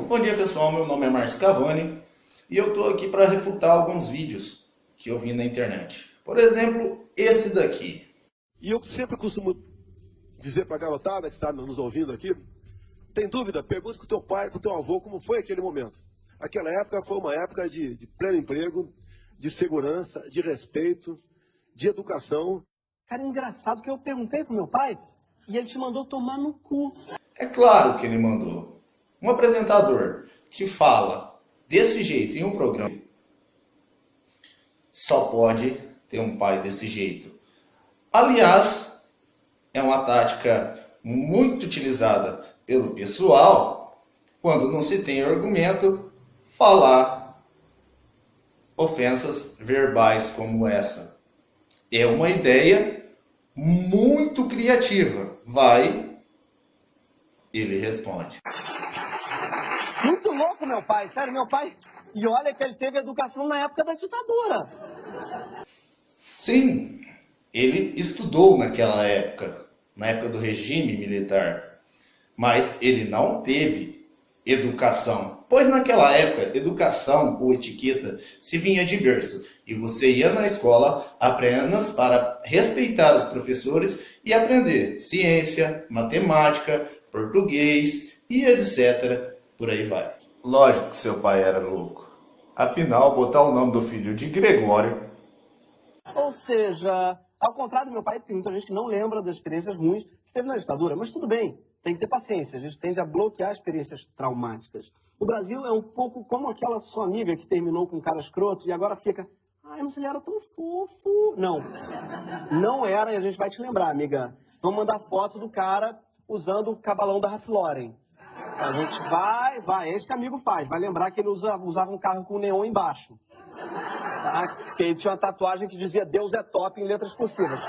Bom dia pessoal, meu nome é Márcio Cavani e eu estou aqui para refutar alguns vídeos que eu vi na internet. Por exemplo, esse daqui. E eu sempre costumo dizer para a garotada que está nos ouvindo aqui, tem dúvida? Pergunta com o teu pai, com o teu avô, como foi aquele momento. Aquela época foi uma época de pleno emprego, de segurança, de respeito, de educação. Cara, engraçado que eu perguntei pro meu pai e ele te mandou tomar no cu. É claro que ele mandou. Um apresentador que fala desse jeito em um programa só pode ter um pai desse jeito. Aliás, é uma tática muito utilizada pelo pessoal quando não se tem argumento falar ofensas verbais como essa. É uma ideia muito criativa. Vai, ele responde. Muito louco, meu pai. Sério, meu pai. E olha que ele teve educação na época da ditadura. Sim, ele estudou naquela época, na época do regime militar. Mas ele não teve educação. Pois naquela época, educação ou etiqueta se vinha de berço. E você ia na escola apenas para respeitar os professores e aprender ciência, matemática, português e etc. Por aí vai. Lógico que seu pai era louco. Afinal, botar o nome do filho de Gregório... Ou seja, ao contrário do meu pai, tem muita gente que não lembra das experiências ruins que teve na ditadura. Mas tudo bem, tem que ter paciência. A gente tende a bloquear experiências traumáticas. O Brasil é um pouco como aquela sua amiga que terminou com um cara escroto e agora fica... Ai, mas ele era tão fofo. Não, não era e a gente vai te lembrar, amiga. Vamos mandar foto do cara usando o cabalão da Ralph Lauren. A gente vai, é isso que amigo faz. Vai lembrar que ele usava um carro com neon embaixo. Tá? Que ele tinha uma tatuagem que dizia Deus é top em letras cursivas.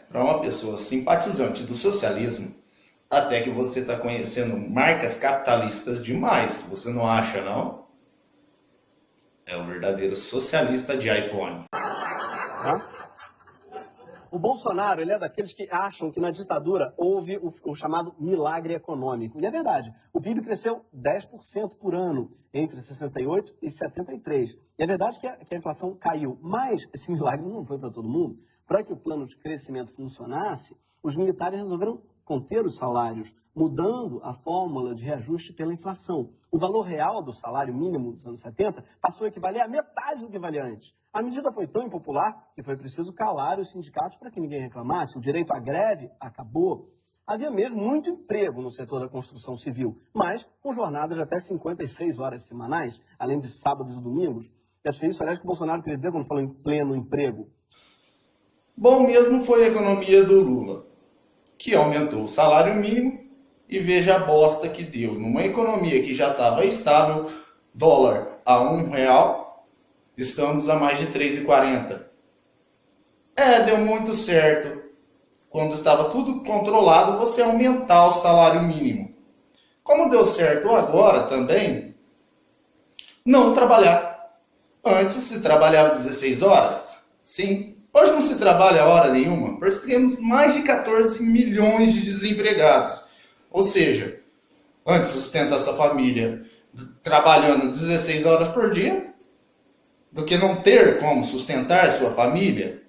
Para uma pessoa simpatizante do socialismo, até que você está conhecendo marcas capitalistas demais. Você não acha, não? É o verdadeiro socialista de iPhone. O Bolsonaro, ele é daqueles que acham que na ditadura houve o chamado milagre econômico. E é verdade, o PIB cresceu 10% por ano entre 68 e 73. E é verdade que a inflação caiu, mas esse milagre não foi para todo mundo. Para que o plano de crescimento funcionasse, os militares resolveram conter os salários, mudando a fórmula de reajuste pela inflação. O valor real do salário mínimo dos anos 70 passou a equivaler a metade do que valia antes. A medida foi tão impopular que foi preciso calar os sindicatos para que ninguém reclamasse. O direito à greve acabou. Havia mesmo muito emprego no setor da construção civil, mas com jornadas de até 56 horas semanais, além de sábados e domingos. Deve ser isso, aliás, que o Bolsonaro queria dizer quando falou em pleno emprego. Bom mesmo foi a economia do Lula, que aumentou o salário mínimo e veja a bosta que deu. Numa economia que já estava estável, dólar a R$1, estamos a mais de 3,40. Deu muito certo. Quando estava tudo controlado, você aumentar o salário mínimo. Como deu certo agora também, não trabalhar. Antes se trabalhava 16 horas. Sim, hoje não se trabalha hora nenhuma, porque temos mais de 14 milhões de desempregados. Ou seja, antes sustenta a sua família trabalhando 16 horas por dia, do que não ter como sustentar sua família.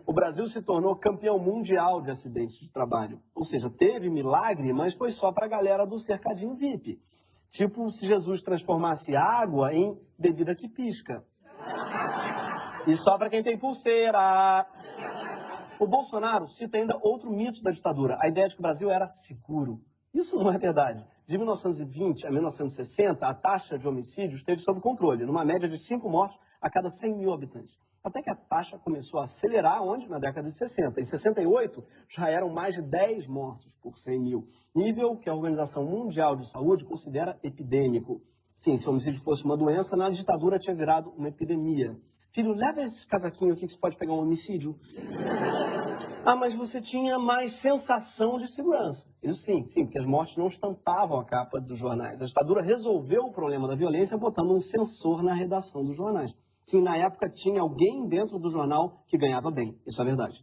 O Brasil se tornou campeão mundial de acidentes de trabalho. Ou seja, teve milagre, mas foi só para a galera do cercadinho VIP. Tipo se Jesus transformasse água em bebida que pisca. E só para quem tem pulseira. O Bolsonaro cita ainda outro mito da ditadura, a ideia de que o Brasil era seguro. Isso não é verdade. De 1920 a 1960, a taxa de homicídios esteve sob controle, numa média de 5 mortos a cada 100 mil habitantes. Até que a taxa começou a acelerar, onde? Na década de 60. Em 68, já eram mais de 10 mortos por 100 mil. Nível que a Organização Mundial de Saúde considera epidêmico. Sim, se o homicídio fosse uma doença, na ditadura tinha virado uma epidemia. Filho, leva esse casaquinho aqui que você pode pegar um homicídio. Ah, mas você tinha mais sensação de segurança. Isso sim, porque as mortes não estampavam a capa dos jornais. A ditadura resolveu o problema da violência botando um sensor na redação dos jornais. Sim, na época tinha alguém dentro do jornal que ganhava bem. Isso é verdade.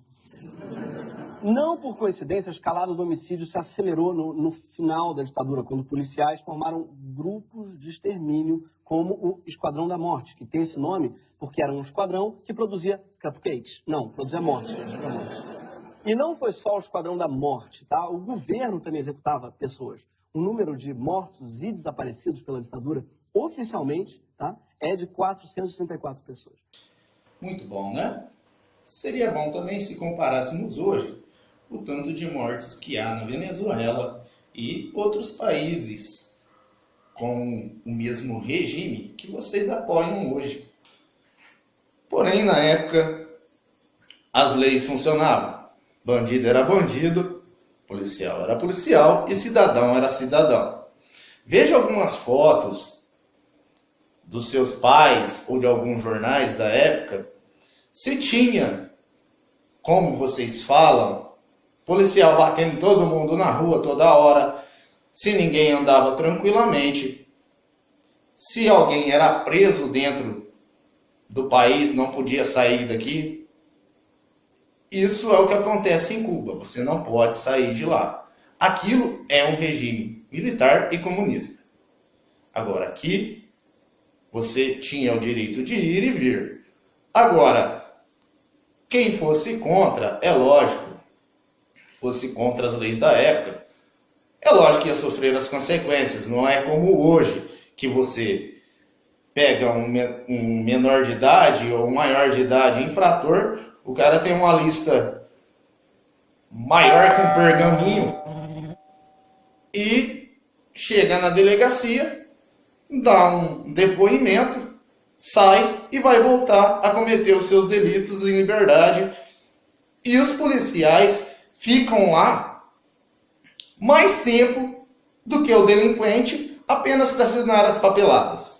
Não por coincidência, a escalada do homicídio se acelerou no final da ditadura, quando policiais formaram grupos de extermínio, como o Esquadrão da Morte, que tem esse nome porque era um esquadrão que produzia cupcakes. Não, produzia morte. E não foi só o Esquadrão da Morte, tá? O governo também executava pessoas. O número de mortos e desaparecidos pela ditadura, oficialmente, tá, é de 434 pessoas. Muito bom, né? Seria bom também se comparássemos hoje o tanto de mortes que há na Venezuela e outros países com o mesmo regime que vocês apoiam hoje. Porém, na época, as leis funcionavam. Bandido era bandido, policial era policial e cidadão era cidadão. Veja algumas fotos dos seus pais ou de alguns jornais da época, se tinha, como vocês falam, policial batendo todo mundo na rua toda hora, se ninguém andava tranquilamente, se alguém era preso dentro do país, não podia sair daqui. Isso é o que acontece em Cuba, você não pode sair de lá. Aquilo é um regime militar e comunista. Agora aqui, você tinha o direito de ir e vir. Agora, quem fosse contra, é lógico, fosse contra as leis da época, é lógico que ia sofrer as consequências. Não é como hoje, que você pega um menor de idade ou um maior de idade infrator, o cara tem uma lista maior que um pergaminho e chega na delegacia, dá um depoimento, sai e vai voltar a cometer os seus delitos em liberdade. E os policiais ficam lá mais tempo do que o delinquente apenas para assinar as papeladas.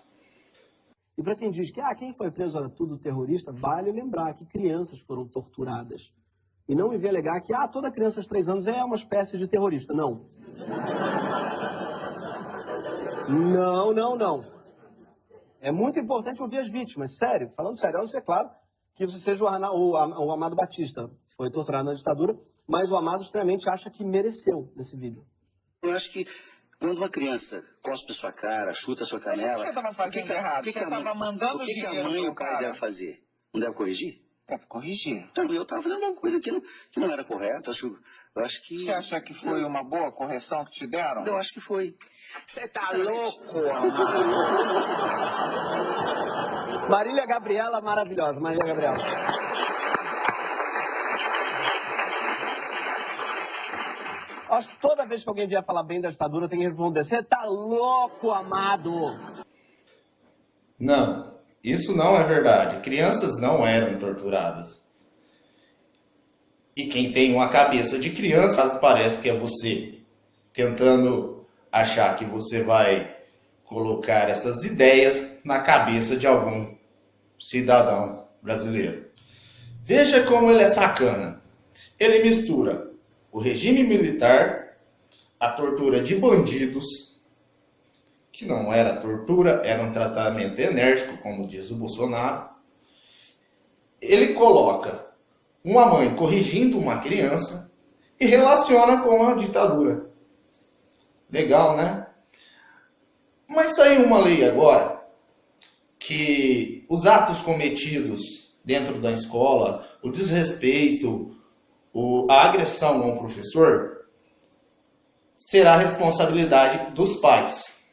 E para quem diz que quem foi preso era tudo terrorista, vale lembrar que crianças foram torturadas. E não me vê alegar que toda criança de 3 anos é uma espécie de terrorista. Não. Não. É muito importante ouvir as vítimas, sério, falando sério. A não ser, claro, que você seja o Amado Batista, que foi torturado na ditadura, mas o Amado extremamente acha que mereceu nesse vídeo. Eu acho que quando uma criança cospe a sua cara, chuta a sua canela... Mas o que você estava fazendo errado? Você estava mandando dinheiro O que a mãe e o pai devem fazer? Não deve corrigir? Deve corrigir. Então, eu estava fazendo uma coisa que não era correta. Eu acho que... Você acha que foi uma boa correção que te deram? Eu acho que foi. Você tá louco, Marília Gabriela, maravilhosa. Marília Gabriela. Acho que toda vez que alguém vier falar bem da ditadura, tem que responder: você tá louco, Amado? Não, isso não é verdade. Crianças não eram torturadas. E quem tem uma cabeça de criança, parece que é você, tentando achar que você vai colocar essas ideias na cabeça de algum cidadão brasileiro. Veja como ele é sacana. Ele mistura o regime militar, a tortura de bandidos, que não era tortura, era um tratamento enérgico, como diz o Bolsonaro. Ele coloca uma mãe corrigindo uma criança e relaciona com a ditadura. Legal, né? Mas saiu uma lei agora que os atos cometidos dentro da escola, o desrespeito, a agressão a um professor, será responsabilidade dos pais.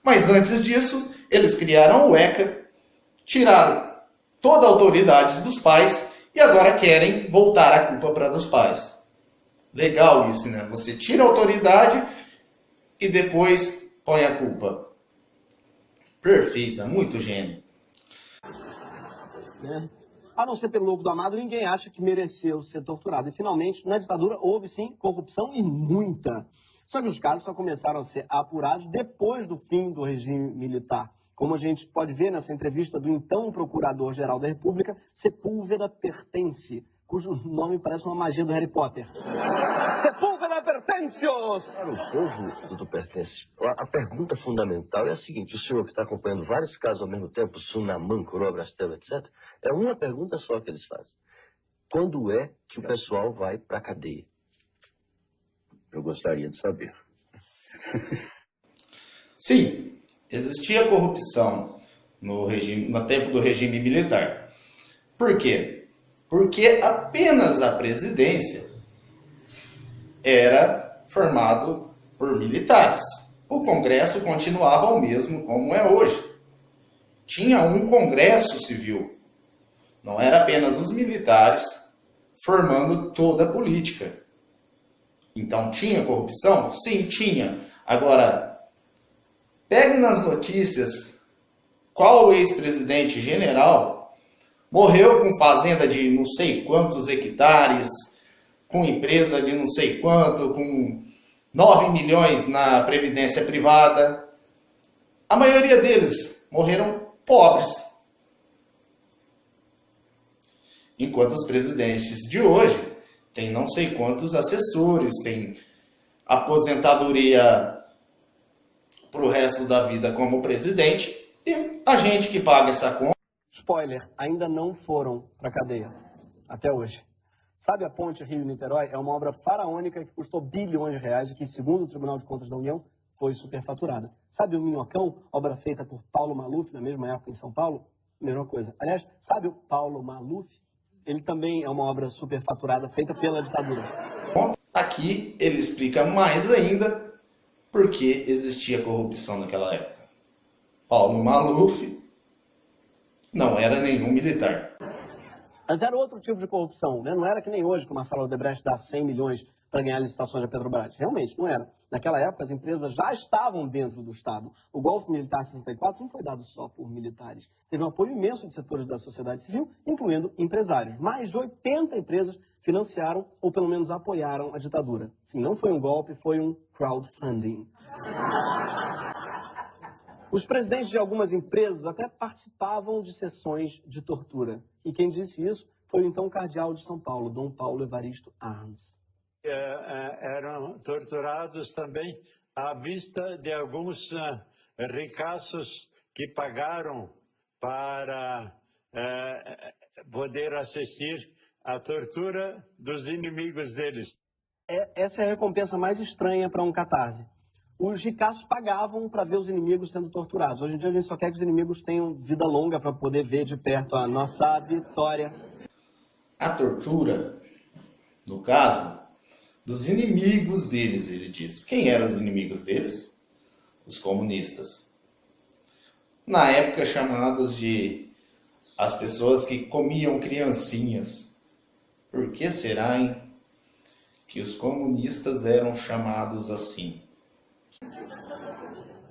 Mas antes disso, eles criaram o ECA, tiraram toda a autoridade dos pais e agora querem voltar a culpa para os pais. Legal isso, né? Você tira a autoridade e depois põe a culpa. Perfeita, muito gênio. A não ser pelo louco do Amado, ninguém acha que mereceu ser torturado. E, finalmente, na ditadura, houve, sim, corrupção e muita. Só que os casos só começaram a ser apurados depois do fim do regime militar. Como a gente pode ver nessa entrevista do então Procurador-Geral da República, Sepúlveda Pertence, cujo nome parece uma magia do Harry Potter. Sepúlveda Pertencios! Para o povo, doutor Pertence, a pergunta fundamental é a seguinte: o senhor que está acompanhando vários casos ao mesmo tempo, Sunamã, Curó, Brastel, etc., é uma pergunta só que eles fazem. Quando é que o pessoal vai para a cadeia? Eu gostaria de saber. Sim, existia corrupção no tempo do regime militar. Por quê? Porque apenas a presidência era formado por militares. O Congresso continuava o mesmo como é hoje. Tinha um Congresso Civil. Não era apenas os militares formando toda a política. Então, tinha corrupção? Sim, tinha. Agora, pegue nas notícias qual ex-presidente general morreu com fazenda de não sei quantos hectares, com empresa de não sei quanto, com 9 milhões na previdência privada. A maioria deles morreram pobres. Enquanto os presidentes de hoje têm não sei quantos assessores, têm aposentadoria para o resto da vida como presidente, e a gente que paga essa conta. Spoiler, ainda não foram para a cadeia, até hoje. Sabe a ponte Rio-Niterói? É uma obra faraônica que custou bilhões de reais e que, segundo o Tribunal de Contas da União, foi superfaturada. Sabe o Minhocão, obra feita por Paulo Maluf, na mesma época em São Paulo? Mesma coisa. Aliás, sabe o Paulo Maluf? Ele também é uma obra superfaturada feita pela ditadura. Aqui ele explica mais ainda por que existia corrupção naquela época. Paulo Maluf não era nenhum militar. Mas era outro tipo de corrupção, né? Não era que nem hoje, que o Marcelo Odebrecht dá 100 milhões para ganhar licitações da Petrobras. Realmente, não era. Naquela época, as empresas já estavam dentro do Estado. O golpe militar de 64 não foi dado só por militares. Teve um apoio imenso de setores da sociedade civil, incluindo empresários. Mais de 80 empresas financiaram, ou pelo menos apoiaram, a ditadura. Sim, não foi um golpe, foi um crowdfunding. Os presidentes de algumas empresas até participavam de sessões de tortura. E quem disse isso foi o então cardeal de São Paulo, Dom Paulo Evaristo Arns. Eram torturados também à vista de alguns ricaços que pagaram para poder assistir à tortura dos inimigos deles. Essa é a recompensa mais estranha para um catarse. Os ricaços pagavam para ver os inimigos sendo torturados. Hoje em dia a gente só quer que os inimigos tenham vida longa para poder ver de perto a nossa vitória. A tortura, no caso, dos inimigos deles, ele diz. Quem eram os inimigos deles? Os comunistas. Na época chamados de as pessoas que comiam criancinhas. Por que será, hein, que os comunistas eram chamados assim?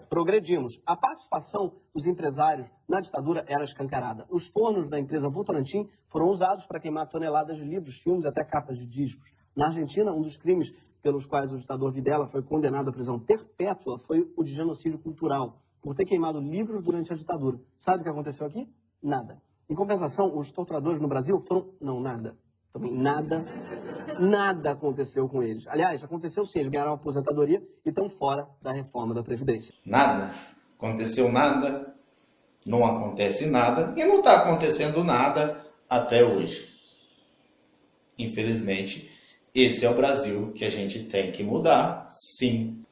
Progredimos. A participação dos empresários na ditadura era escancarada. Os fornos da empresa Votorantim foram usados para queimar toneladas de livros, filmes e até capas de discos. Na Argentina, um dos crimes pelos quais o ditador Videla foi condenado à prisão perpétua foi o de genocídio cultural, por ter queimado livros durante a ditadura. Sabe o que aconteceu aqui? Nada. Em compensação, os torturadores no Brasil foram... Não, nada. Também nada aconteceu com eles. Aliás, aconteceu sim, eles ganharam uma aposentadoria e estão fora da reforma da Previdência. Nada. Aconteceu nada, não acontece nada e não está acontecendo nada até hoje. Infelizmente, esse é o Brasil que a gente tem que mudar, sim.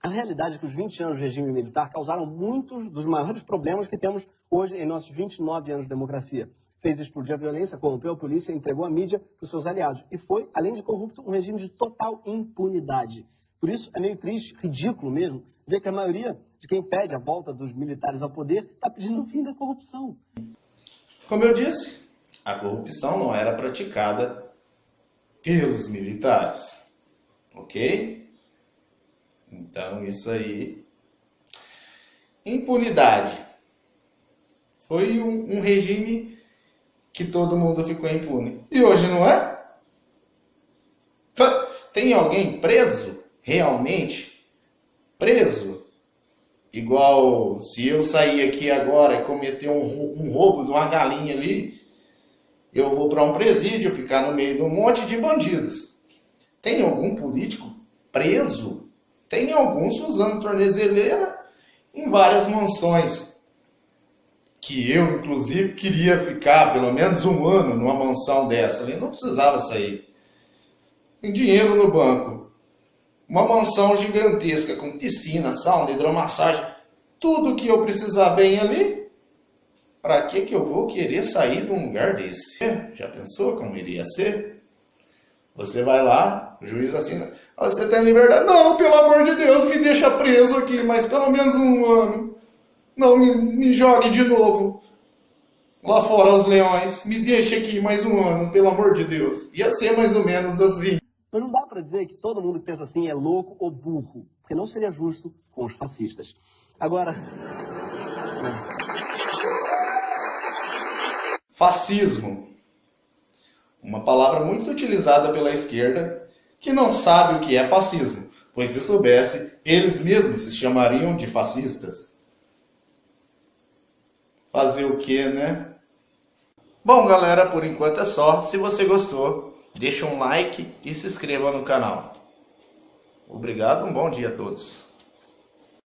A realidade é que os 20 anos de regime militar causaram muitos dos maiores problemas que temos hoje em nossos 29 anos de democracia. Fez explodir a violência, corrompeu a polícia e entregou a mídia para os seus aliados. E foi, além de corrupto, um regime de total impunidade. Por isso, é meio triste, ridículo mesmo, ver que a maioria de quem pede a volta dos militares ao poder está pedindo o fim da corrupção. Como eu disse, a corrupção não era praticada pelos militares, ok? Então, isso aí... Impunidade. Foi um regime que todo mundo ficou impune. E hoje não é? Tem alguém preso? Realmente? Preso? Igual se eu sair aqui agora e cometer um roubo de uma galinha ali, eu vou para um presídio, ficar no meio de um monte de bandidos. Tem algum político preso? Tem alguns usando tornezeleira em várias mansões. que eu, inclusive, queria ficar pelo menos um ano numa mansão dessa. Eu não precisava sair. Tem dinheiro no banco. Uma mansão gigantesca com piscina, sauna, hidromassagem. Tudo que eu precisar bem ali. Para que eu vou querer sair de um lugar desse? Já pensou como iria ser? Você vai lá, o juiz assina. Você tem liberdade? Não, pelo amor de Deus, me deixa preso aqui, mas pelo menos um ano. Não me jogue de novo lá fora aos leões. Me deixe aqui mais um ano, pelo amor de Deus. Ia ser mais ou menos assim. Mas não dá para dizer que todo mundo que pensa assim é louco ou burro, porque não seria justo com os fascistas. Agora... Fascismo. Uma palavra muito utilizada pela esquerda, que não sabe o que é fascismo, pois se soubesse, eles mesmos se chamariam de fascistas. Fazer o quê, né? Bom, galera, por enquanto é só. Se você gostou, deixa um like e se inscreva no canal. Obrigado, um bom dia a todos.